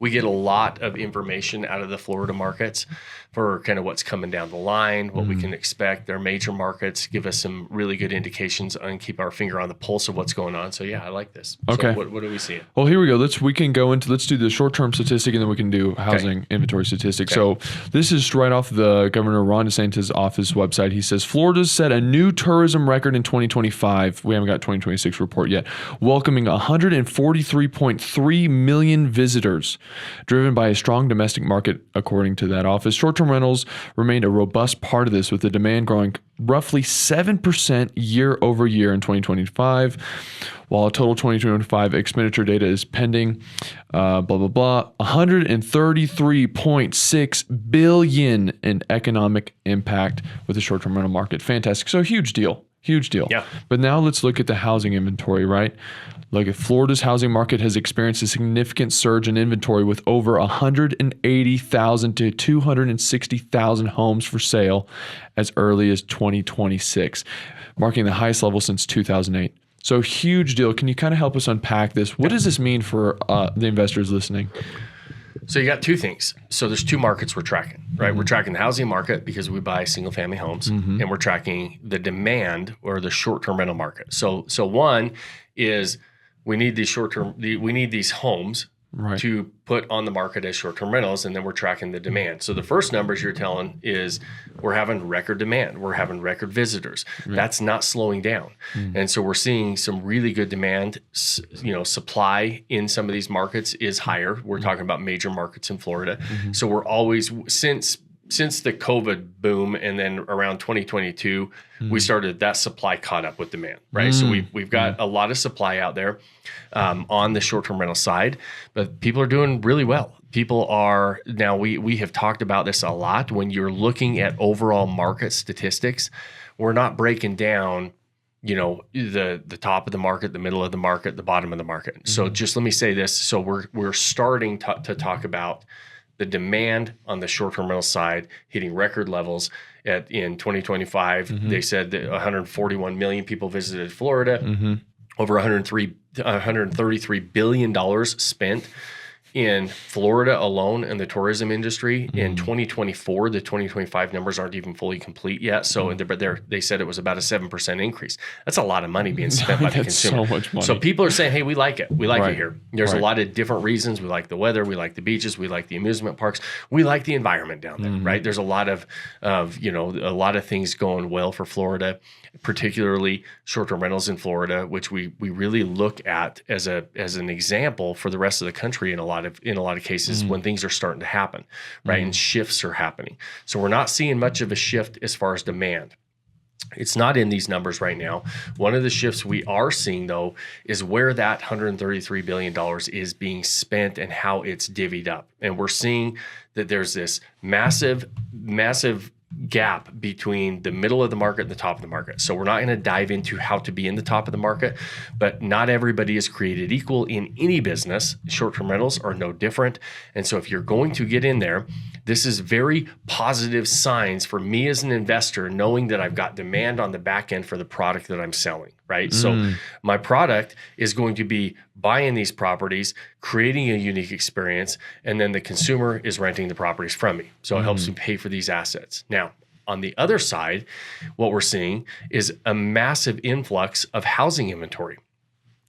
We get a lot of information out of the Florida markets for kind of what's coming down the line, what we can expect. Their major markets give us some really good indications and keep our finger on the pulse of what's going on. So yeah, I like this. Okay. So what do we see? Well, here we go. Let's do the short-term statistic, and then we can do housing inventory statistic. So this is right off the Governor Ron DeSantis' office website. He says Florida's set a new tourism record in 2025. We haven't got 2026 report yet, welcoming 143.3 million visitors, driven by a strong domestic market, according to that office. Short-term rentals remained a robust part of this, with the demand growing roughly 7% year over year in 2025, while total 2025 expenditure data is pending, 133.6 billion in economic impact with the short-term rental market. Fantastic. So huge deal. Yeah. But now let's look at the housing inventory, right? Look, at Florida's housing market has experienced a significant surge in inventory, with over 180,000 to 260,000 homes for sale as early as 2026, marking the highest level since 2008. So huge deal. Can you kind of help us unpack this? What does this mean for the investors listening? So you got two things. So there's two markets we're tracking, right? We're tracking the housing market because we buy single family homes, and we're tracking the demand or the short-term rental market. So one is we need these homes to put on the market as short-term rentals, and then we're tracking the demand. So the first numbers you're telling is we're having record demand. We're having record visitors. That's not slowing down. And so we're seeing some really good demand. Supply in some of these markets is higher. We're talking about major markets in Florida. So we're always, since the COVID boom, and then around 2022, we started, that supply caught up with demand, right? So we've got a lot of supply out there on the short-term rental side, but people are doing really well. People are, now we have talked about this a lot. When you're looking at overall market statistics, we're not breaking down, the top of the market, the middle of the market, the bottom of the market. So just let me say this. So we're starting to talk about the demand on the short-term rental side hitting record levels in 2025. They said that 141 million people visited Florida, over $133 billion spent in Florida alone in the tourism industry. In 2024, the 2025 numbers aren't even fully complete yet. So, but they said it was about a 7% increase. That's a lot of money being spent by the consumer. So much money. So people are saying, hey, we like it. We like it here. There's a lot of different reasons. We like the weather. We like the beaches. We like the amusement parks. We like the environment down there, right? There's a lot of things going well for Florida, particularly short-term rentals in Florida, which we really look at as an example for the rest of the country in a lot of cases when things are starting to happen, right? And shifts are happening. So we're not seeing much of a shift as far as demand. It's not in these numbers right now. One of the shifts we are seeing, though, is where that $133 billion is being spent and how it's divvied up. And we're seeing that there's this massive gap between the middle of the market and the top of the market. So we're not going to dive into how to be in the top of the market, but not everybody is created equal in any business. Short-term rentals are no different. And so if you're going to get in there, this is very positive signs for me as an investor, knowing that I've got demand on the back end for the product that I'm selling, right? So my product is going to be buying these properties, creating a unique experience, and then the consumer is renting the properties from me. So it helps me pay for these assets. Now, on the other side, what we're seeing is a massive influx of housing inventory.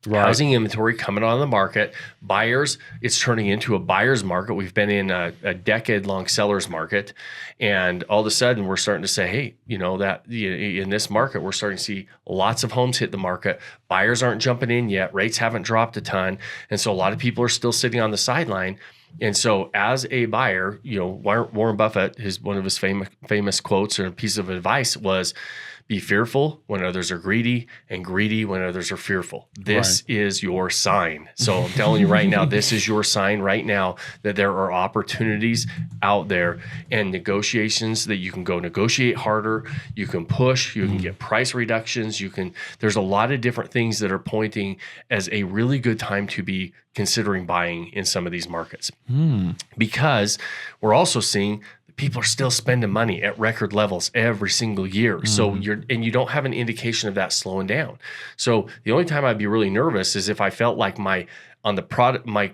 Right. Housing inventory coming on the market. Buyers, it's turning into a buyer's market. We've been in a decade-long seller's market, and all of a sudden we're starting to say, hey, in this market, we're starting to see lots of homes hit the market. Buyers aren't jumping in yet. Rates haven't dropped a ton, and so a lot of people are still sitting on the sideline. And so as a buyer, Warren Buffett, one of his famous quotes or a piece of advice was, be fearful when others are greedy, and greedy when others are fearful. This is your sign. So I'm telling you right now, this is your sign right now that there are opportunities out there and negotiations that you can go negotiate harder. You can push, you can get price reductions. There's a lot of different things that are pointing as a really good time to be considering buying in some of these markets. Because we're also seeing people are still spending money at record levels every single year. So you don't have an indication of that slowing down. So the only time I'd be really nervous is if I felt like my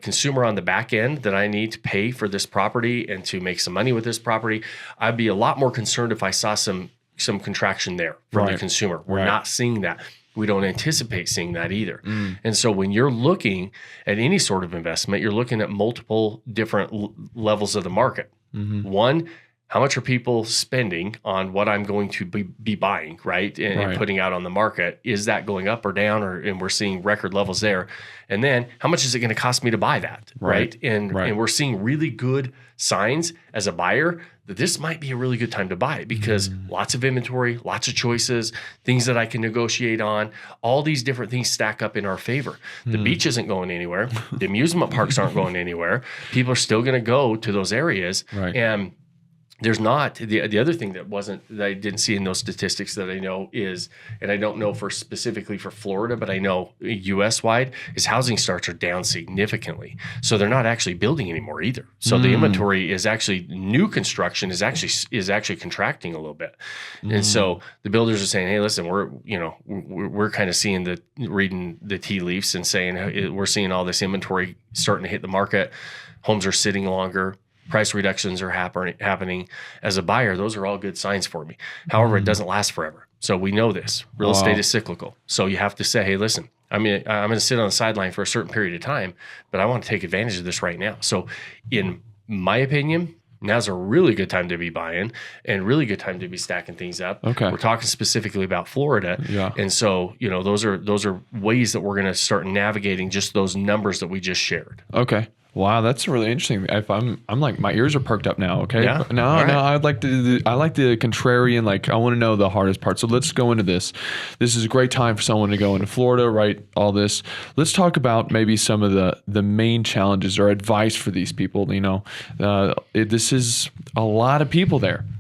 consumer on the back end that I need to pay for this property and to make some money with this property. I'd be a lot more concerned if I saw some contraction there from the consumer. We're not seeing that. We don't anticipate seeing that either. And so when you're looking at any sort of investment, you're looking at multiple different levels of the market. One, how much are people spending on what I'm going to be buying, right? And putting out on the market? Is that going up or down? And we're seeing record levels there. And then how much is it going to cost me to buy that, right? And we're seeing really good signs as a buyer that this might be a really good time to buy it because lots of inventory, lots of choices, things that I can negotiate on, all these different things stack up in our favor. The beach isn't going anywhere. The amusement parks aren't going anywhere. People are still going to go to those areas. And there's not the other thing that I didn't see in those statistics that I know is, and I don't know specifically for Florida, but I know US wide is housing starts are down significantly. So they're not actually building anymore either. So the inventory is actually new construction is actually contracting a little bit. And so the builders are saying, hey, listen, we're kind of reading the tea leaves and saying we're seeing all this inventory starting to hit the market. Homes are sitting longer. Price reductions are happening. As a buyer, those are all good signs for me. However, it doesn't last forever. So we know this. Real estate is cyclical. So you have to say, hey, listen, I'm going to sit on the sideline for a certain period of time, but I want to take advantage of this right now. So in my opinion, now's a really good time to be buying and really good time to be stacking things up. Okay. We're talking specifically about Florida. Yeah. And so, those are ways that we're going to start navigating just those numbers that we just shared. Okay. Wow, that's really interesting. If I'm like my ears are perked up now. Okay, yeah. No, I like the contrarian. Like I want to know the hardest part. So let's go into this. This is a great time for someone to go into Florida, right? All this. Let's talk about maybe some of the main challenges or advice for these people. This is a lot of people there.